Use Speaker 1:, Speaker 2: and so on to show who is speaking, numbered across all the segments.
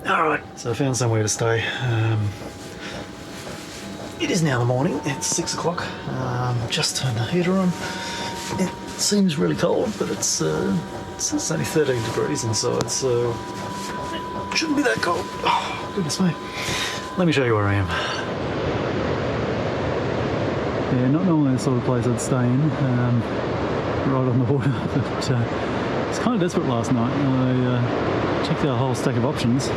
Speaker 1: Alright, so I found somewhere to stay. It is now the morning, it's 6 o'clock. Just turned the heater on. It seems really cold, but it's only 13 degrees inside, so it shouldn't be that cold. Oh, goodness me. Let me show you where I am. Yeah, not normally the sort of place I'd stay in, right on the water, but I was kind of desperate last night. I checked out a whole stack of options.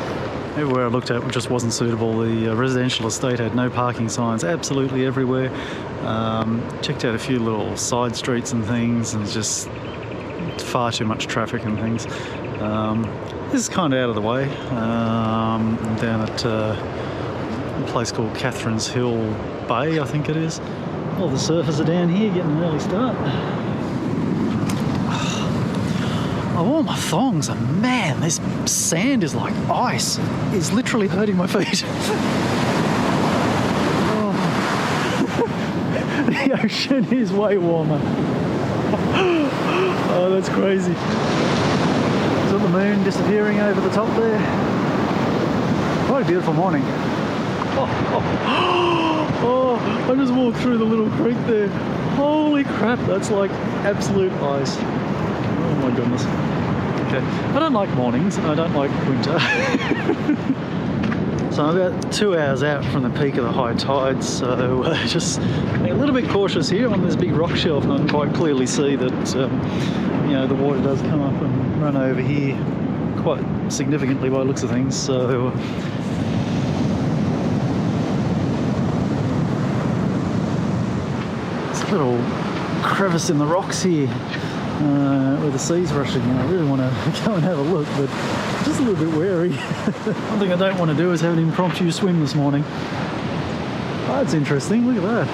Speaker 1: Everywhere I looked at just wasn't suitable. The residential estate had no parking signs absolutely everywhere. Checked out a few little side streets and things, and just far too much traffic and things. This is kind of out of the way. Down at a place called Catherine's Hill Bay, I think it is. All the surfers are down here getting an early start. I wore my thongs and man, this sand is like ice. It's literally hurting my feet. Oh. The ocean is way warmer. Oh, that's crazy. Is that the moon disappearing over the top there? What a beautiful morning. I just walked through the little creek there. Holy crap, that's like absolute ice. Oh my goodness. Okay, I don't like mornings and I don't like winter. So I'm about 2 hours out from the peak of the high tide, so just being a little bit cautious here on this big rock shelf, and I can quite clearly see that you know, the water does come up and run over here quite significantly by the looks of things. So little crevice in the rocks here where the sea's rushing. I really want to go and have a look, but I'm just a little bit wary. One thing I don't want to do is have an impromptu swim this morning. Oh, that's interesting. Look at that.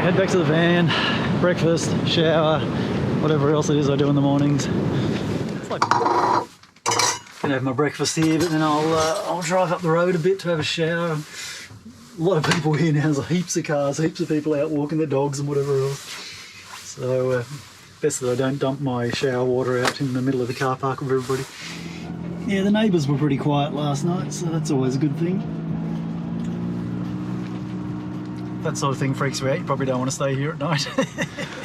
Speaker 1: Head back to the van, breakfast, shower, whatever else it is I do in the mornings. It's like gonna have my breakfast here, but then I'll drive up the road a bit to have a shower. A lot of people here now, there's heaps of cars, heaps of people out walking their dogs and whatever else. So best that I don't dump my shower water out in the middle of the car park with everybody. Yeah, the neighbours were pretty quiet last night, so that's always a good thing. That sort of thing freaks me out. You probably don't want to stay here at night.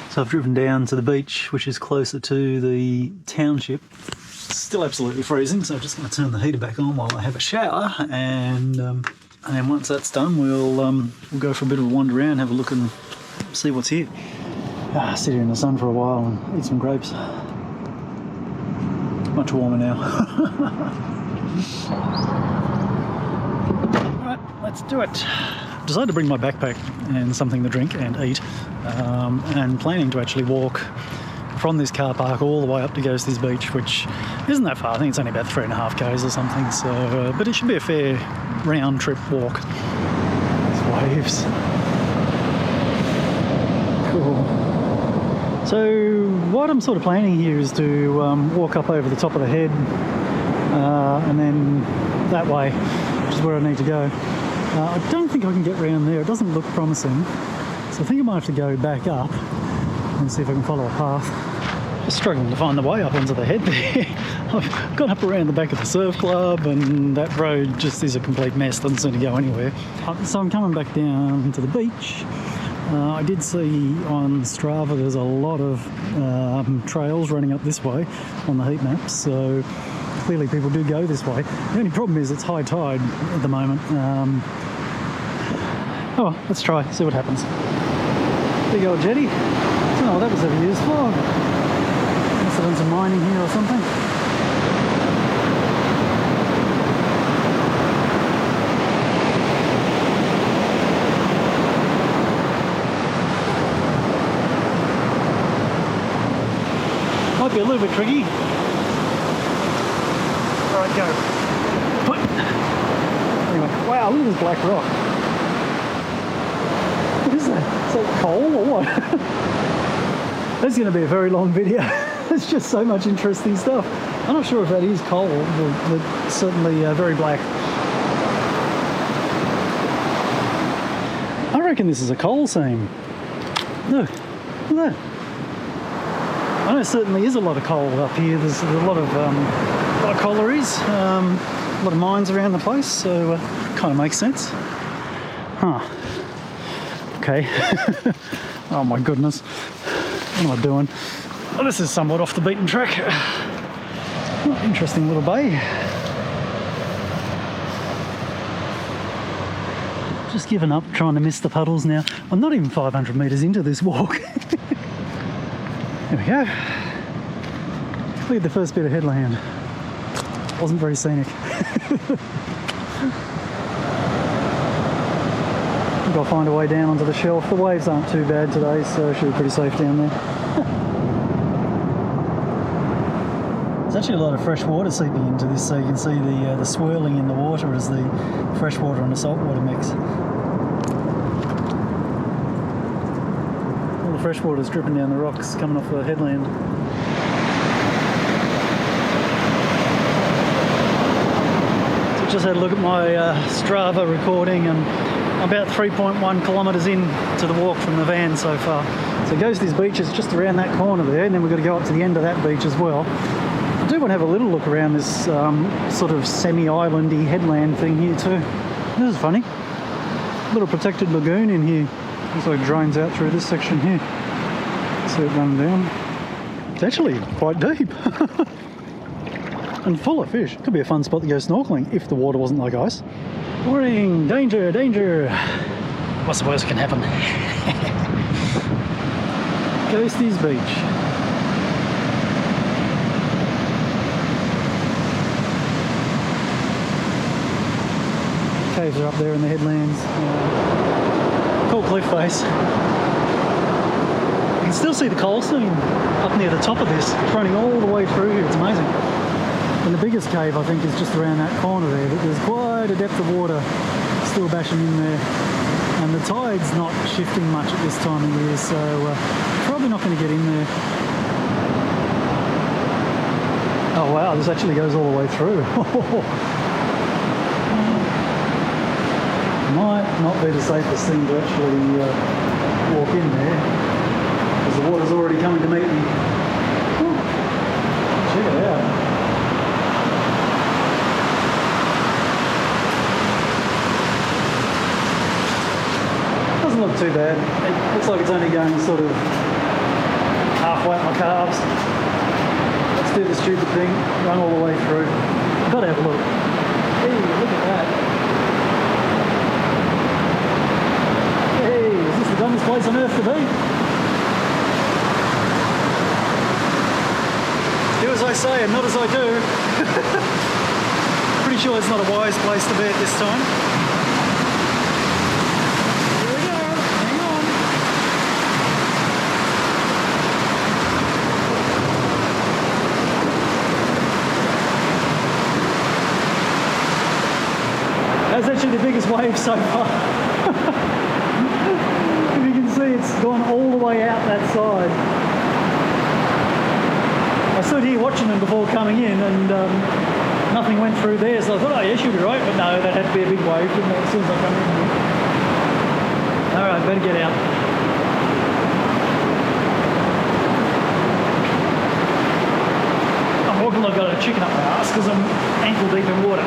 Speaker 1: So I've driven down to the beach, which is closer to the township. It's still absolutely freezing, so I'm just going to turn the heater back on while I have a shower, and then once that's done, we'll go for a bit of a wander around, have a look and see what's here. Sit here in the sun for a while and eat some grapes. Much warmer now. Alright, let's do it. Decided to bring my backpack and something to drink and eat, and planning to actually walk from this car park all the way up to Ghosties Beach, which isn't that far. I think it's only about 3.5 k's or something. So, but it should be a fair round trip walk. These waves. Cool. So what I'm sort of planning here is to walk up over the top of the head, and then that way, which is where I need to go. I don't think I can get round there. It doesn't look promising. So I think I might have to go back up and see if I can follow a path. Just struggling to find the way up onto the head there. I've gone up around the back of the surf club, and that road just is a complete mess. Doesn't seem to go anywhere. So I'm coming back down to the beach. I did see on Strava there's a lot of trails running up this way on the heat maps. So clearly people do go this way. The only problem is it's high tide at the moment. Oh, let's try, see what happens. Big old jetty. I don't know what that was ever used for. Must have done some mining here or something. Might be a little bit tricky. Alright, go. Anyway, wow, look at this black rock. What is that? Is that coal or what? That's going to be a very long video. There's just so much interesting stuff. I'm not sure if that is coal, but certainly very black. I reckon this is a coal seam. Look at that. I know there certainly is a lot of coal up here. There's a lot of collieries, a lot of mines around the place, so kind of makes sense. Huh. Okay. Oh my goodness. What am I doing? Well, this is somewhat off the beaten track. Oh, interesting little bay. Just given up trying to miss the puddles now. I'm not even 500 metres into this walk. There we go. Cleared the first bit of headland. Wasn't very scenic. I've got to find a way down onto the shelf. The waves aren't too bad today, so it should be pretty safe down there. There's actually a lot of fresh water seeping into this, so you can see the swirling in the water as the fresh water and the salt water mix. All the fresh water is dripping down the rocks coming off the headland. So just had a look at my Strava recording, and I'm about 3.1 kilometres in to the walk from the van so far. So Ghosties Beach is just around that corner there, and then we've got to go up to the end of that beach as well. I do want to have a little look around this sort of semi-islandy headland thing here too. This is funny. Little protected lagoon in here. Looks like it drains out through this section here. See it running down. It's actually quite deep. And full of fish. Could be a fun spot to go snorkeling if the water wasn't like ice. Warning! Danger! Danger! What's the worst can happen? Ghosties Beach. Caves are up there in the headlands. Cool cliff face. You can still see the coal seam up near the top of this. It's running all the way through here. It's amazing. And the biggest cave, I think, is just around that corner there, but there's quite a depth of water still bashing in there. And the tide's not shifting much at this time of year, so probably not going to get in there. Oh wow, this actually goes all the way through. Might not be the safest thing to actually walk in there, because the water's already coming to meet me. Ooh, check it out. Doesn't look too bad. It looks like it's only going sort of halfway up my calves. Let's do the stupid thing, run all the way through. I've got to have a look. Hey, look at that. Hey, is this the dumbest place on earth to be? Do as I say and not as I do. Pretty sure it's not a wise place to be at this time. Here we go, hang on. That's actually the biggest wave so far. If you can see, it's gone all the way out that side. I stood here watching them before coming in, and nothing went through there, so I thought, oh yeah, she'll be right, but no, that had to be a big wave, didn't it, as soon as I come in here. Alright, better get out. I'm walking like I've got a chicken up my ass because I'm ankle deep in water.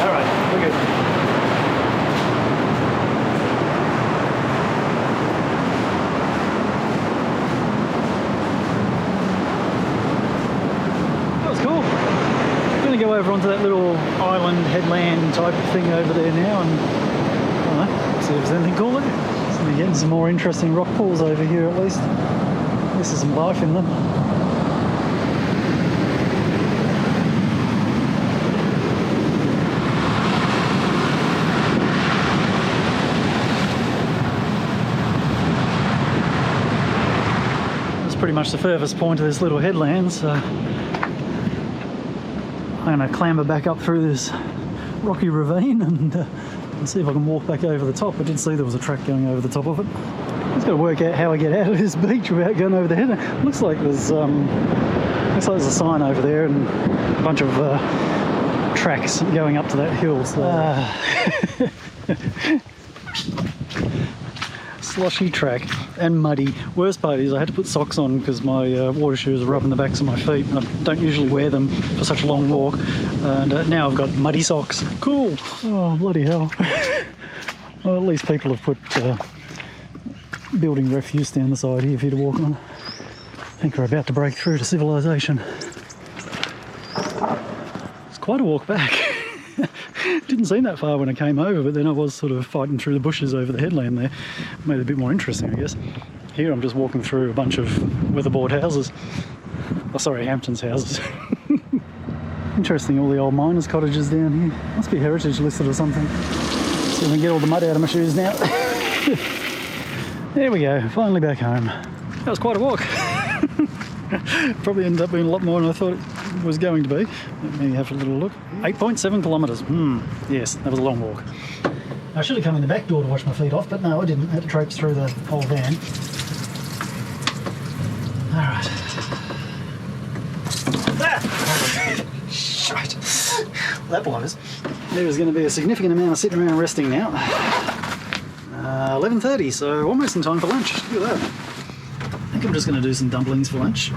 Speaker 1: Alright, we're good. Go over onto that little island headland type of thing over there now, and I don't know, see if there's anything cool there. So we're getting some more interesting rock pools over here at least. This is some life in them. That's pretty much the furthest point of this little headland, so I'm going to clamber back up through this rocky ravine and see if I can walk back over the top. I did see there was a track going over the top of it. just got to work out how I get out of this beach without going over the head. Looks like there's a sign over there and a bunch of tracks going up to that hill. So. Sloshy track and muddy. Worst part is I had to put socks on because my water shoes are rubbing the backs of my feet, and I don't usually wear them for such a long walk, and now I've got muddy socks. Cool. Oh, bloody hell. Well, at least people have put building refuse down the side here for you to walk on. I think we're about to break through to civilization. It's quite a walk back. Didn't seem that far when I came over, but then I was sort of fighting through the bushes over the headland there. Made it a bit more interesting, I guess. Here I'm just walking through a bunch of weatherboard houses. Oh, sorry, Hampton's houses. Interesting, all the old miners' cottages down here. Must be heritage listed or something. So I can get all the mud out of my shoes now. There we go, finally back home. That was quite a walk. Probably ended up being a lot more than I thought it was going to be. Let me have a little look. 8.7 kilometres. Yes, that was a long walk. I should have come in the back door to wash my feet off, but no, I didn't. I had to traipse through the whole van. Alright. Shite. That blows. There is going to be a significant amount of sitting around resting now. 11:30, so almost in time for lunch. Look at that. I think I'm just going to do some dumplings for lunch.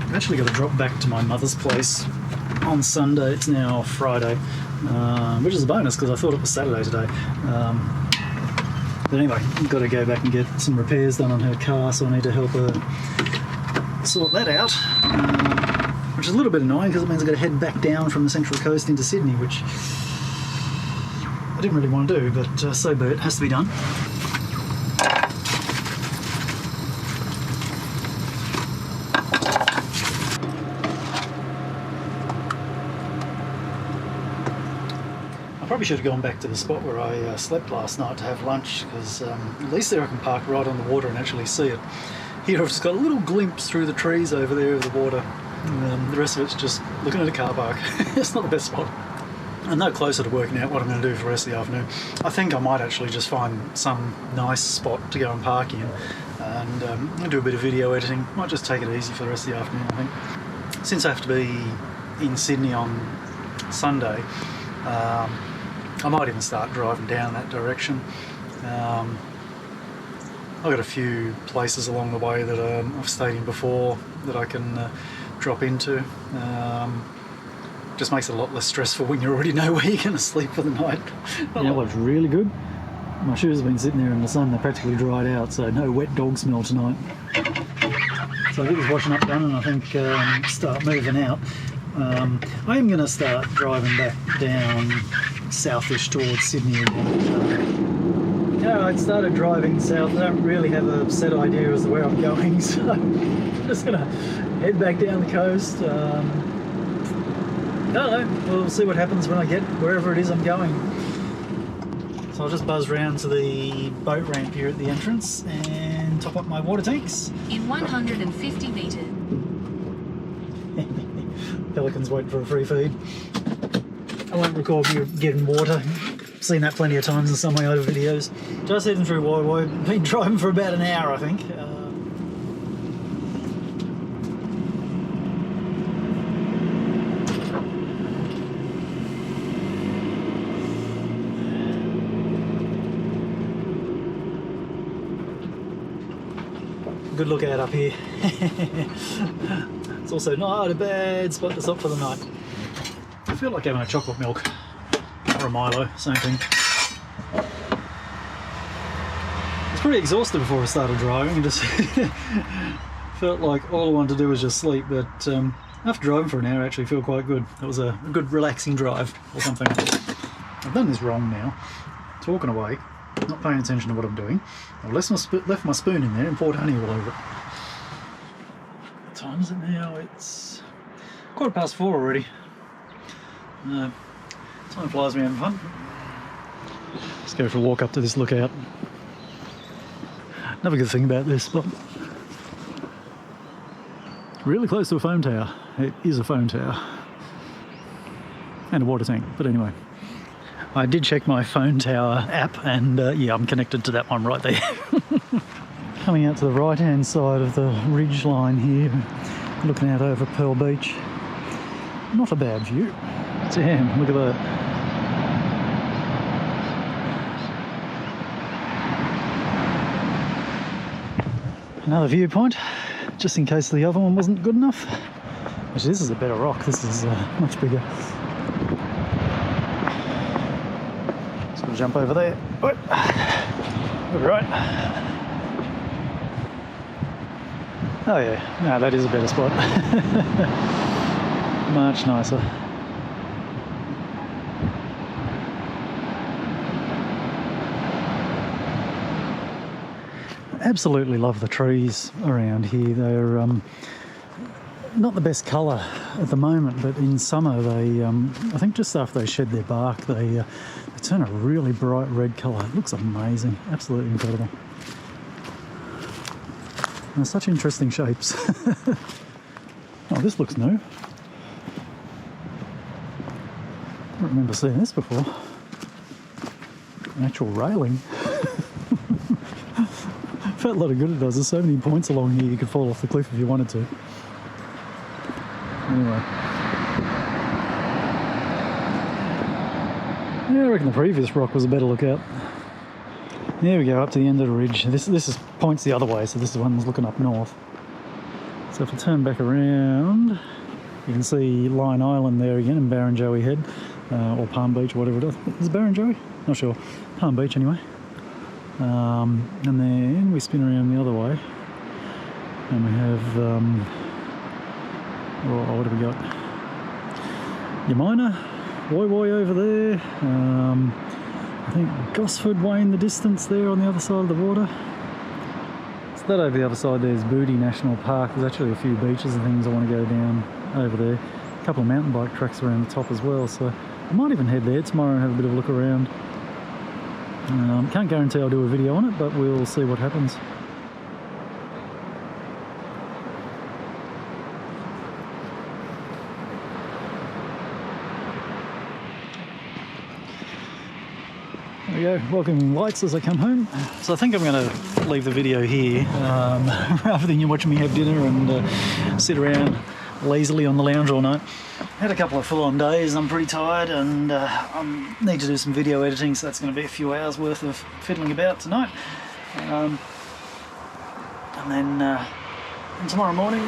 Speaker 1: I've actually got to drop back to my mother's place on Sunday. It's now Friday, which is a bonus because I thought it was Saturday today. But anyway, I've got to go back and get some repairs done on her car, so I need to help her sort that out, which is a little bit annoying because it means I've got to head back down from the Central Coast into Sydney, which I didn't really want to do, but so be it, has to be done. I probably should have gone back to the spot where I slept last night to have lunch, because at least there I can park right on the water and actually see it. Here I've just got a little glimpse through the trees over there of the water, and the rest of it's just looking at a car park. It's not the best spot. I'm no closer to working out what I'm going to do for the rest of the afternoon. I think I might actually just find some nice spot to go and park in and do a bit of video editing. Might just take it easy for the rest of the afternoon, I think. Since I have to be in Sydney on Sunday, I might even start driving down that direction. I've got a few places along the way that I've stayed in before that I can drop into. Just makes it a lot less stressful when you already know where you're going to sleep for the night. You know what's really good? My shoes have been sitting there in the sun, they're practically dried out, so no wet dog smell tonight. So I think it's washing up done, and I think start moving out. I am going to start driving back down southish towards Sydney again. I started driving south. I don't really have a set idea as to where I'm going, so I'm just going to head back down the coast. I don't know, we'll see what happens when I get wherever it is I'm going. So I'll just buzz round to the boat ramp here at the entrance and top up my water tanks.
Speaker 2: In 150 metres.
Speaker 1: Pelicans waiting for a free feed. I won't record me getting water. Seen that plenty of times in some of my other videos. Just heading through Wai. Been driving for about an hour, I think. Good lookout up here. It's also not a bad spot to stop for the night. I feel like having a chocolate milk or a Milo, same thing. It's pretty exhausted before I started driving. I just felt like all I wanted to do was just sleep, but after driving for an hour I actually feel quite good. It was a good relaxing drive or something. I've done this wrong now. Talking away, not paying attention to what I'm doing. I've left my spoon in there and poured honey all over it. What time is it now? It's 4:15 already. Time flies when you're having fun. Let's go for a walk up to this lookout. Another good thing about this spot, really close to a phone tower. It is a phone tower and a water tank, but anyway, I did check my phone tower app and yeah, I'm connected to that one right there. Coming out to the right hand side of the ridge line here, looking out over Pearl Beach. Not a bad view. Damn, look at that. Another viewpoint, just in case the other one wasn't good enough. Actually, this is a better rock. This is much bigger. Just gonna jump over there. We'll be right. Oh yeah, no, that is a better spot. Much nicer. Absolutely love the trees around here. They're not the best colour at the moment, but in summer they, I think just after they shed their bark, they turn a really bright red colour. It looks amazing, absolutely incredible. And they're such interesting shapes. Oh, this looks new. I don't remember seeing this before. An actual railing. Felt a lot of good it does. There's so many points along here you could fall off the cliff if you wanted to. Anyway. Yeah, I reckon the previous rock was a better lookout. There we go, up to the end of the ridge. This is points the other way, so this is the one that's looking up north. So if I turn back around, you can see Lion Island there again and Barrenjoey Head, or Palm Beach, or whatever it is. Is it Barrenjoey? Not sure. Palm Beach anyway. And then we spin around the other way and we have what have we got? Yamina, Woy over there, I think Gosford way in the distance there on the other side of the water. So that over the other side there's Booty National Park. There's actually a few beaches and things I want to go down over there. A couple of mountain bike tracks around the top as well, so I might even head there tomorrow and have a bit of a look around. Can't guarantee I'll do a video on it, but we'll see what happens. There we go, welcoming lights as I come home. So I think I'm going to leave the video here, rather than you watching me have dinner and sit around lazily on the lounge all night. Had a couple of full-on days. I'm pretty tired and I need to do some video editing, so that's going to be a few hours worth of fiddling about tonight. And then tomorrow morning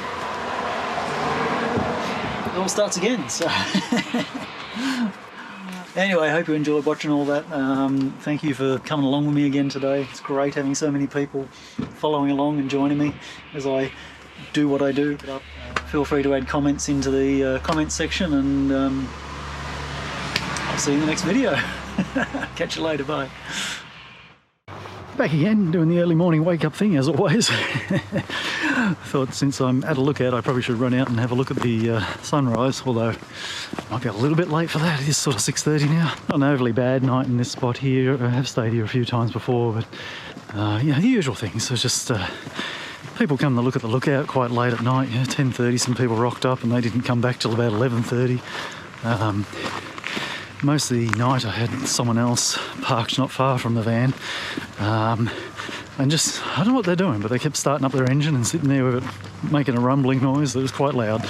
Speaker 1: it all starts again. So anyway, I hope you enjoyed watching all that. Thank you for coming along with me again today. It's great having so many people following along and joining me as I do what I do. Feel free to add comments into the comments section, and I'll see you in the next video. Catch you later, bye. Back again, doing the early morning wake up thing as always. Thought since I'm at a lookout I probably should run out and have a look at the sunrise, although I might be a little bit late for that. It is sort of 6:30 now. Not an overly bad night in this spot here. I have stayed here a few times before, but you know, the usual things. So it's just people come to look at the lookout quite late at night. 10:30 some people rocked up and they didn't come back till about 11:30. Most of the night I had someone else parked not far from the van, and just, I don't know what they're doing, but they kept starting up their engine and sitting there with it making a rumbling noise that was quite loud.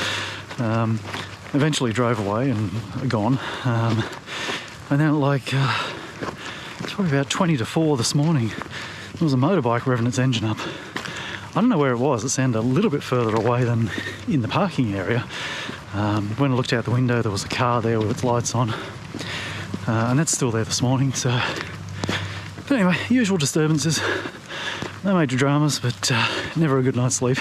Speaker 1: Eventually drove away and gone. And then like, it's probably about 20 to 4 this morning, there was a motorbike revving its engine up. I don't know where it was. It sounded a little bit further away than in the parking area. When I looked out the window, there was a car there with its lights on, and that's still there this morning. So, but anyway, usual disturbances. No major dramas, but never a good night's sleep.